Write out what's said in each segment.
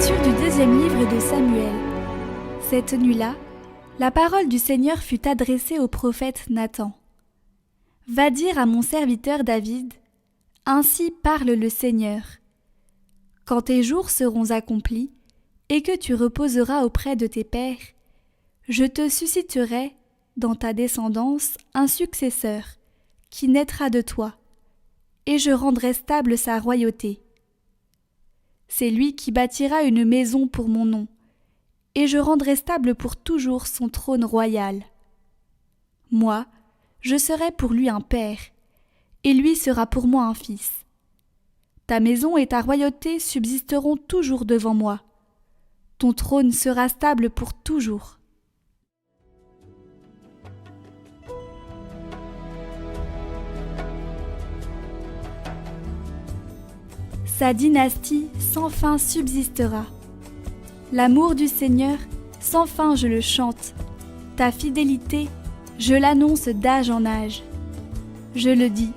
Lecture du deuxième livre de Samuel. Cette nuit-là, la parole du Seigneur fut adressée au prophète Nathan. « Va dire à mon serviteur David, ainsi parle le Seigneur. Quand tes jours seront accomplis et que tu reposeras auprès de tes pères, je te susciterai, dans ta descendance, un successeur, qui naîtra de toi, et je rendrai stable sa royauté. C'est lui qui bâtira une maison pour mon nom, et je rendrai stable pour toujours son trône royal. Moi, je serai pour lui un père, et lui sera pour moi un fils. Ta maison et ta royauté subsisteront toujours devant moi. Ton trône sera stable pour toujours. » Sa dynastie sans fin subsistera. L'amour du Seigneur, sans fin je le chante. Ta fidélité, je l'annonce d'âge en âge. Je le dis,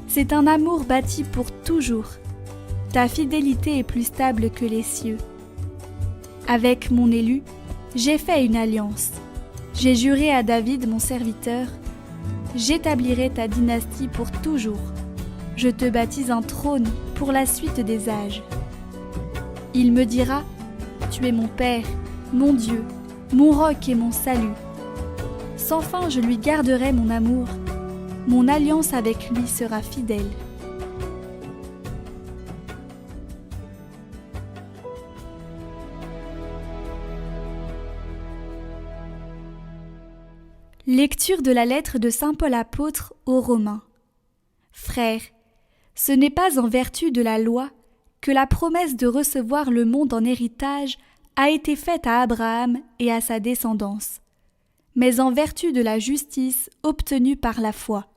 c'est un amour bâti pour toujours. Ta fidélité est plus stable que les cieux. Avec mon élu, j'ai fait une alliance. J'ai juré à David mon serviteur, j'établirai ta dynastie pour toujours. Je te baptise un trône pour la suite des âges. Il me dira, tu es mon Père, mon Dieu, mon roc et mon salut. Sans fin je lui garderai mon amour, mon alliance avec lui sera fidèle. Lecture de la lettre de saint Paul apôtre aux Romains. Frères, ce n'est pas en vertu de la loi que la promesse de recevoir le monde en héritage a été faite à Abraham et à sa descendance, mais en vertu de la justice obtenue par la foi.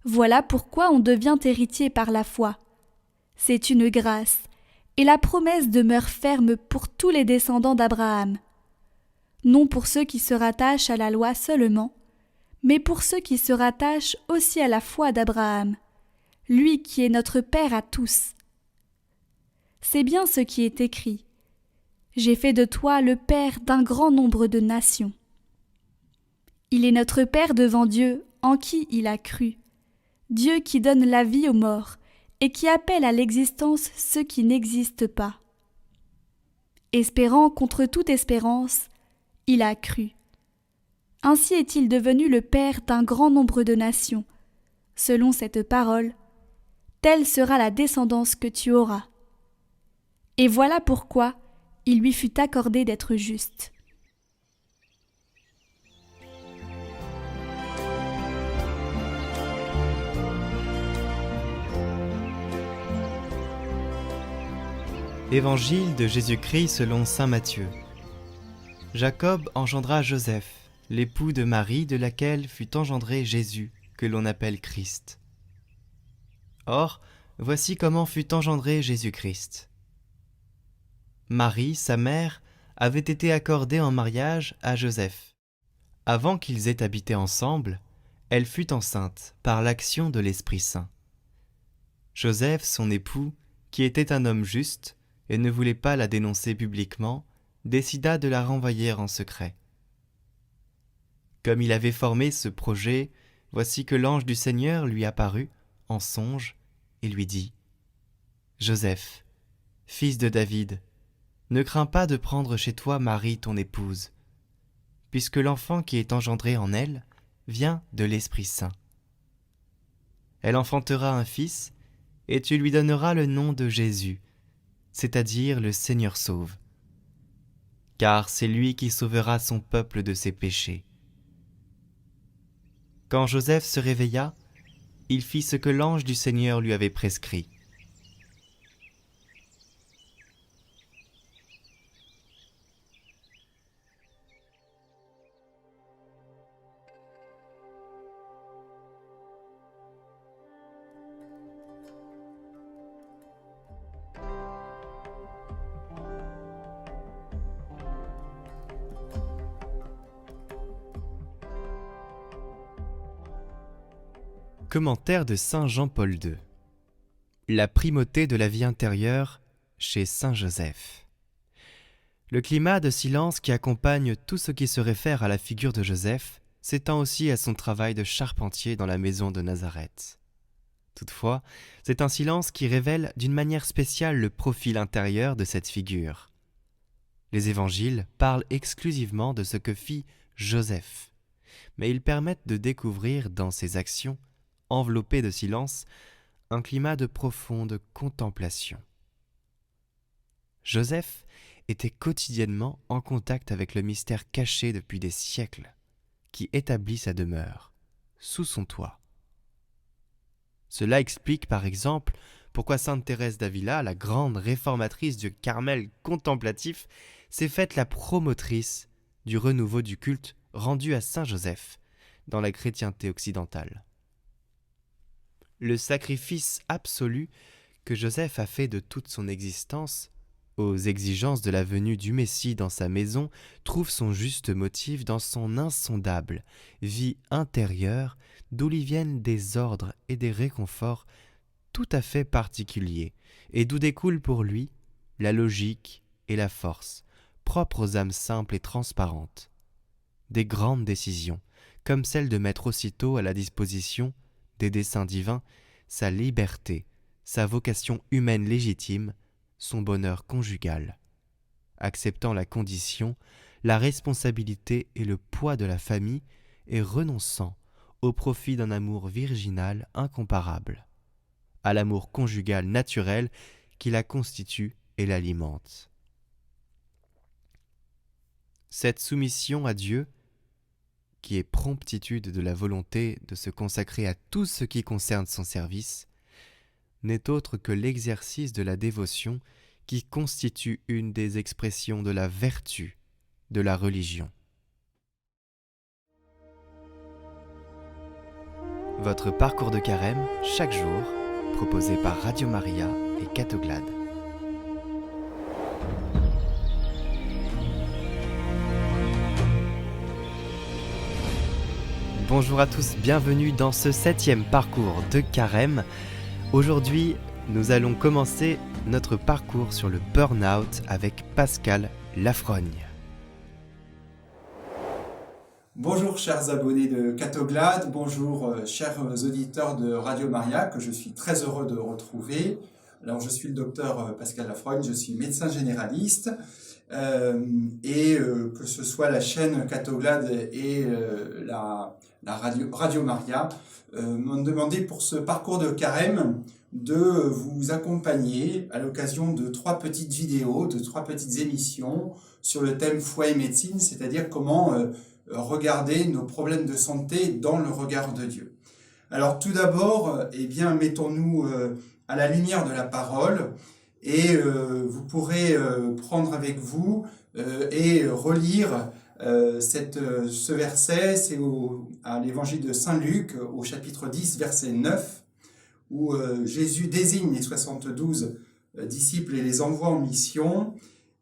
Voilà pourquoi on devient héritier par la foi. C'est une grâce, et la promesse demeure ferme pour tous les descendants d'Abraham. Non pour ceux qui se rattachent à la loi seulement, mais pour ceux qui se rattachent aussi à la foi d'Abraham, lui qui est notre Père à tous. C'est bien ce qui est écrit. J'ai fait de toi le Père d'un grand nombre de nations. Il est notre Père devant Dieu, en qui il a cru. Dieu qui donne la vie aux morts et qui appelle à l'existence ceux qui n'existent pas. Espérant contre toute espérance, il a cru. Ainsi est-il devenu le Père d'un grand nombre de nations. Selon cette parole, telle sera la descendance que tu auras. Et voilà pourquoi il lui fut accordé d'être juste. Évangile de Jésus-Christ selon saint Matthieu. Jacob engendra Joseph, l'époux de Marie de laquelle fut engendré Jésus, que l'on appelle Christ. Or, voici comment fut engendré Jésus-Christ. Marie, sa mère, avait été accordée en mariage à Joseph. Avant qu'ils aient habité ensemble, elle fut enceinte par l'action de l'Esprit Saint. Joseph, son époux, qui était un homme juste et ne voulait pas la dénoncer publiquement, décida de la renvoyer en secret. Comme il avait formé ce projet, voici que l'ange du Seigneur lui apparut en songe et lui dit : « Joseph, fils de David, ne crains pas de prendre chez toi Marie ton épouse, puisque l'enfant qui est engendré en elle vient de l'Esprit Saint. Elle enfantera un fils, et tu lui donneras le nom de Jésus, c'est-à-dire le Seigneur sauve. Car c'est lui qui sauvera son peuple de ses péchés. » Quand Joseph se réveilla, il fit ce que l'ange du Seigneur lui avait prescrit. Commentaire de saint Jean-Paul II. La primauté de la vie intérieure chez saint Joseph. Le climat de silence qui accompagne tout ce qui se réfère à la figure de Joseph s'étend aussi à son travail de charpentier dans la maison de Nazareth. Toutefois, c'est un silence qui révèle d'une manière spéciale le profil intérieur de cette figure. Les évangiles parlent exclusivement de ce que fit Joseph, mais ils permettent de découvrir dans ses actions, enveloppées de silence, un climat de profonde contemplation. Joseph était quotidiennement en contact avec le mystère caché depuis des siècles, qui établit sa demeure, sous son toit. Cela explique par exemple pourquoi sainte Thérèse d'Avila, la grande réformatrice du Carmel contemplatif, s'est faite la promotrice du renouveau du culte rendu à Saint Joseph dans la chrétienté occidentale. Le sacrifice absolu que Joseph a fait de toute son existence aux exigences de la venue du Messie dans sa maison trouve son juste motif dans son insondable vie intérieure d'où lui viennent des ordres et des réconforts tout à fait particuliers et d'où découle pour lui la logique et la force propres aux âmes simples et transparentes. Des grandes décisions, comme celle de mettre aussitôt à la disposition des desseins divins sa liberté, sa vocation humaine légitime, son bonheur conjugal, acceptant la condition, la responsabilité et le poids de la famille et renonçant au profit d'un amour virginal incomparable, à l'amour conjugal naturel qui la constitue et l'alimente. Cette soumission à Dieu, qui est promptitude de la volonté de se consacrer à tout ce qui concerne son service, n'est autre que l'exercice de la dévotion qui constitue une des expressions de la vertu de la religion. Votre parcours de carême, chaque jour, proposé par Radio Maria et Catoglade. Bonjour à tous, bienvenue dans ce 7e parcours de carême. Aujourd'hui, nous allons commencer notre parcours sur le burn-out avec Pascal Lafrogne. Bonjour chers abonnés de Catoglade, bonjour chers auditeurs de Radio Maria que je suis très heureux de retrouver. Alors je suis le docteur Pascal Lafrogne, je suis médecin généraliste et que ce soit la chaîne Catoglade et la Radio Maria m'ont demandé pour ce parcours de carême de vous accompagner à l'occasion de 3 petites vidéos, de 3 petites émissions sur le thème foi et médecine, c'est-à-dire comment regarder nos problèmes de santé dans le regard de Dieu. Alors tout d'abord, mettons-nous à la lumière de la parole et vous pourrez prendre avec vous et relire ce verset, c'est à l'évangile de Saint Luc, au chapitre 10, verset 9, où Jésus désigne les 72 disciples et les envoie en mission,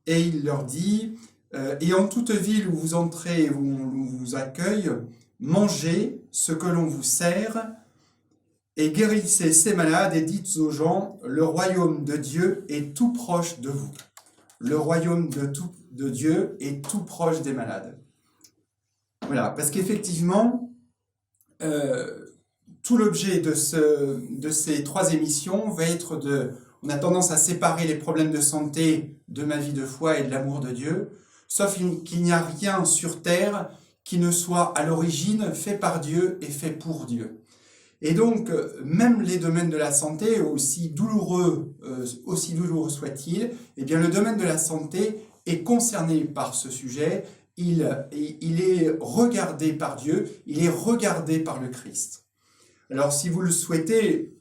et il leur dit « Et en toute ville où vous entrez et où on vous accueille, mangez ce que l'on vous sert, et guérissez ces malades et dites aux gens, le royaume de Dieu est tout proche de vous. » Le royaume de Dieu est tout proche des malades. Voilà, parce qu'effectivement, tout l'objet de ces 3 émissions va être on a tendance à séparer les problèmes de santé de ma vie de foi et de l'amour de Dieu, sauf qu'il n'y a rien sur terre qui ne soit à l'origine fait par Dieu et fait pour Dieu. Et donc, même les domaines de la santé, aussi douloureux soit-il, eh bien, le domaine de la santé est concerné par ce sujet. Il est regardé par Dieu, il est regardé par le Christ. Alors, si vous le souhaitez,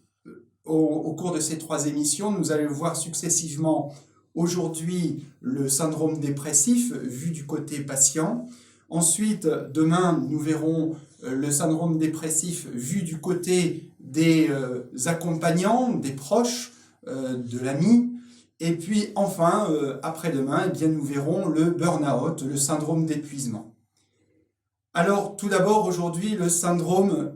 au cours de ces 3 émissions, nous allons voir successivement aujourd'hui le syndrome dépressif vu du côté patient. Ensuite, demain, nous verrons le syndrome dépressif vu du côté des accompagnants, des proches, de l'ami. Et puis enfin, après-demain, nous verrons le burn-out, le syndrome d'épuisement. Alors, tout d'abord, aujourd'hui, le syndrome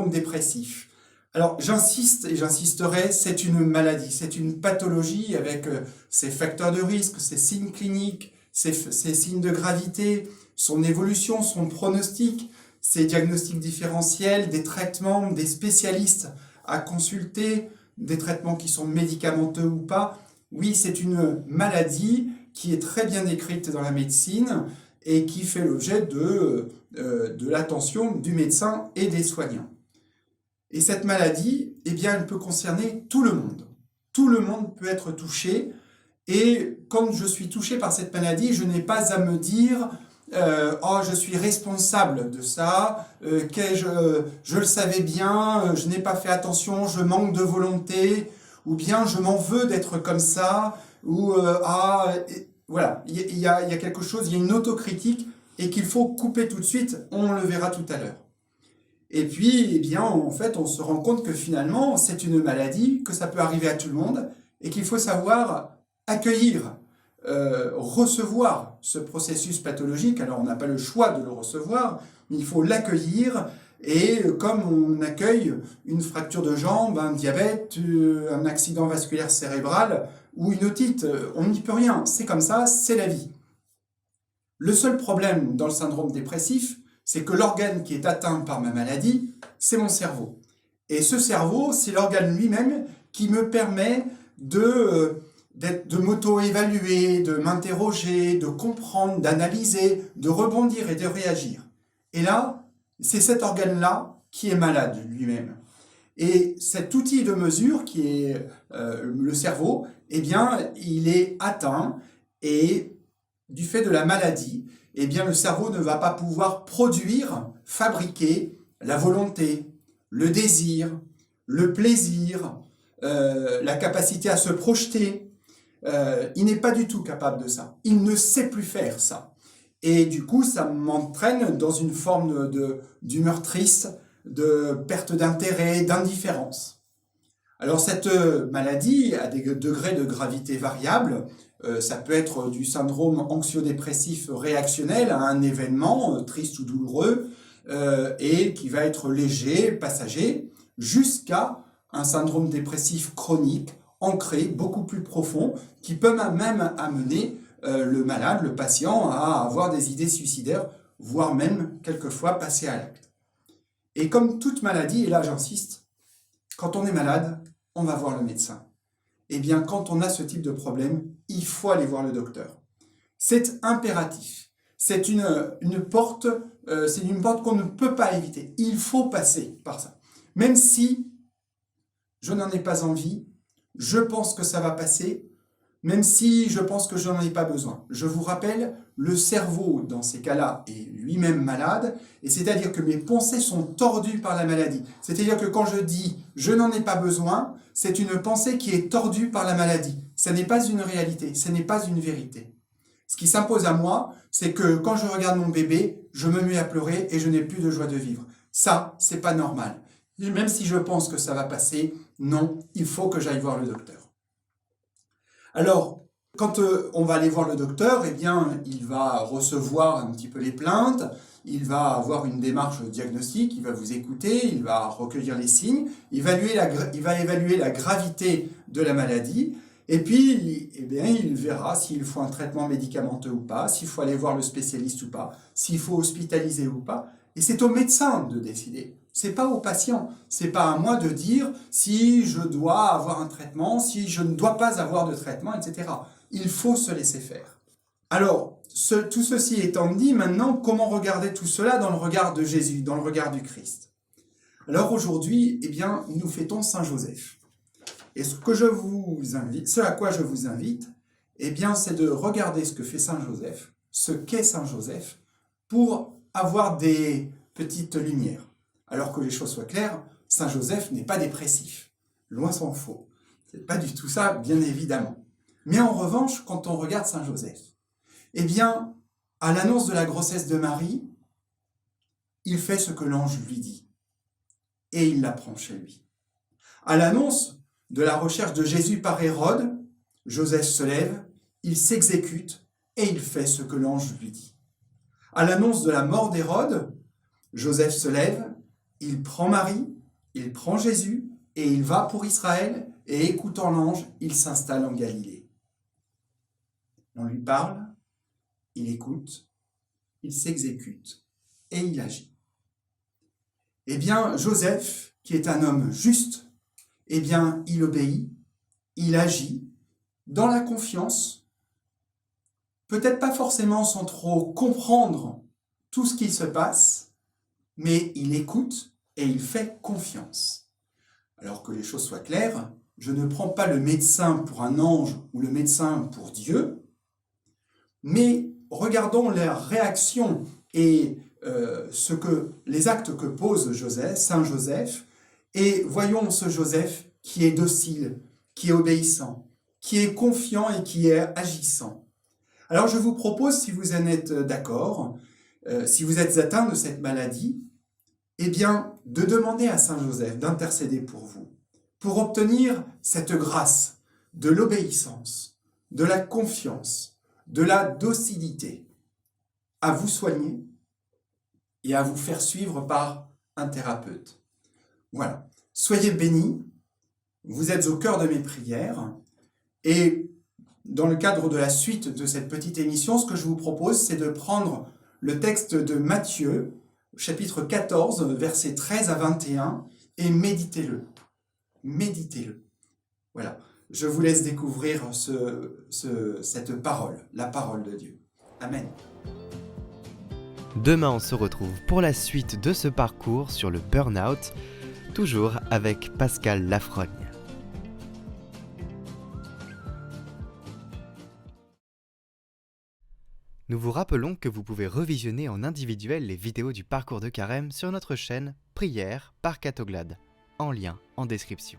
dépressif. Alors j'insiste et j'insisterai, c'est une maladie, c'est une pathologie avec ses facteurs de risque, ses signes cliniques, ses signes de gravité, son évolution, son pronostic, ses diagnostics différentiels, des traitements, des spécialistes à consulter, des traitements qui sont médicamenteux ou pas. Oui, c'est une maladie qui est très bien décrite dans la médecine et qui fait l'objet de l'attention du médecin et des soignants. Et cette maladie, eh bien, elle peut concerner tout le monde. Tout le monde peut être touché. Et quand je suis touché par cette maladie, je n'ai pas à me dire oh, je suis responsable de ça, je le savais bien, je n'ai pas fait attention, je manque de volonté, ou bien je m'en veux d'être comme ça, ou voilà, il y a quelque chose, il y a une autocritique et qu'il faut couper tout de suite, on le verra tout à l'heure. Et puis, eh bien, en fait, on se rend compte que finalement, c'est une maladie, que ça peut arriver à tout le monde, et qu'il faut savoir accueillir, recevoir ce processus pathologique. Alors, on n'a pas le choix de le recevoir, mais il faut l'accueillir, et comme on accueille une fracture de jambe, un diabète, un accident vasculaire cérébral, ou une otite, on n'y peut rien, c'est comme ça, c'est la vie. Le seul problème dans le syndrome dépressif, c'est que l'organe qui est atteint par ma maladie, c'est mon cerveau. Et ce cerveau, c'est l'organe lui-même qui me permet de m'auto-évaluer, de m'interroger, de comprendre, d'analyser, de rebondir et de réagir. Et là, c'est cet organe-là qui est malade lui-même. Et cet outil de mesure qui est le cerveau, eh bien, il est atteint et du fait de la maladie, eh bien, le cerveau ne va pas pouvoir produire, fabriquer la volonté, le désir, le plaisir, la capacité à se projeter. Il n'est pas du tout capable de ça. Il ne sait plus faire ça. Et du coup, ça m'entraîne dans une forme d'humeur triste, de perte d'intérêt, d'indifférence. Alors cette maladie a des degrés de gravité variables. Ça peut être du syndrome anxio-dépressif réactionnel à un événement triste ou douloureux et qui va être léger, passager, jusqu'à un syndrome dépressif chronique, ancré, beaucoup plus profond, qui peut même amener le malade, le patient, à avoir des idées suicidaires, voire même quelquefois passer à l'acte. Et comme toute maladie, et là j'insiste, quand on est malade, on va voir le médecin. Eh bien, quand on a ce type de problème, il faut aller voir le docteur. C'est impératif. C'est une porte qu'on ne peut pas éviter. Il faut passer par ça. Même si je n'en ai pas envie, je pense que ça va passer, même si je pense que je n'en ai pas besoin. Je vous rappelle, le cerveau, dans ces cas-là, est lui-même malade, et c'est-à-dire que mes pensées sont tordues par la maladie. C'est-à-dire que quand je dis « je n'en ai pas besoin », c'est une pensée qui est tordue par la maladie. Ce n'est pas une réalité, ce n'est pas une vérité. Ce qui s'impose à moi, c'est que quand je regarde mon bébé, je me mets à pleurer et je n'ai plus de joie de vivre. Ça, c'est pas normal. Et même si je pense que ça va passer, non, il faut que j'aille voir le docteur. Alors, quand on va aller voir le docteur, eh bien, il va recevoir un petit peu les plaintes, il va avoir une démarche diagnostique, il va vous écouter, il va recueillir les signes, il va évaluer la gravité de la maladie, et puis eh bien, il verra s'il faut un traitement médicamenteux ou pas, s'il faut aller voir le spécialiste ou pas, s'il faut hospitaliser ou pas, et c'est au médecin de décider. C'est pas au patient, c'est pas à moi de dire si je dois avoir un traitement, si je ne dois pas avoir de traitement, etc. Il faut se laisser faire. Alors, tout ceci étant dit, maintenant, comment regarder tout cela dans le regard de Jésus, dans le regard du Christ? Alors aujourd'hui, eh bien, nous fêtons Saint Joseph. Et ce à quoi je vous invite, eh bien, c'est de regarder ce que fait Saint Joseph, ce qu'est Saint Joseph, pour avoir des petites lumières. Alors que les choses soient claires, Saint Joseph n'est pas dépressif. Loin s'en faut. C'est pas du tout ça, bien évidemment. Mais en revanche, quand on regarde Saint Joseph, eh bien, à l'annonce de la grossesse de Marie, il fait ce que l'ange lui dit. Et il la prend chez lui. À l'annonce de la recherche de Jésus par Hérode, Joseph se lève, il s'exécute et il fait ce que l'ange lui dit. À l'annonce de la mort d'Hérode, Joseph se lève, il prend Marie, Il prend Jésus et il va pour Israël, et écoutant l'ange, il s'installe en Galilée. On lui parle, il écoute, il s'exécute et il agit. Eh bien, Joseph, qui est un homme juste, eh bien, il obéit, il agit dans la confiance, peut-être pas forcément sans trop comprendre tout ce qui se passe, mais il écoute et il fait confiance. Alors que les choses soient claires, je ne prends pas le médecin pour un ange ou le médecin pour Dieu, mais regardons leur réaction et les actes que pose Joseph, Saint Joseph, et voyons ce Joseph qui est docile, qui est obéissant, qui est confiant et qui est agissant. Alors je vous propose, si vous en êtes d'accord, si vous êtes atteint de cette maladie, eh bien, de demander à Saint Joseph d'intercéder pour vous, pour obtenir cette grâce de l'obéissance, de la confiance, de la docilité, à vous soigner et à vous faire suivre par un thérapeute. Voilà. Soyez bénis, vous êtes au cœur de mes prières, et dans le cadre de la suite de cette petite émission, ce que je vous propose, c'est de prendre le texte de Matthieu, chapitre 14, versets 13 à 21, et méditez-le. Méditez-le. Voilà. Je vous laisse découvrir cette parole, la parole de Dieu. Amen. Demain, on se retrouve pour la suite de ce parcours sur le burn-out, toujours avec Pascal Lafrogne. Nous vous rappelons que vous pouvez revisionner en individuel les vidéos du parcours de carême sur notre chaîne Prière par Catoglade, en lien en description.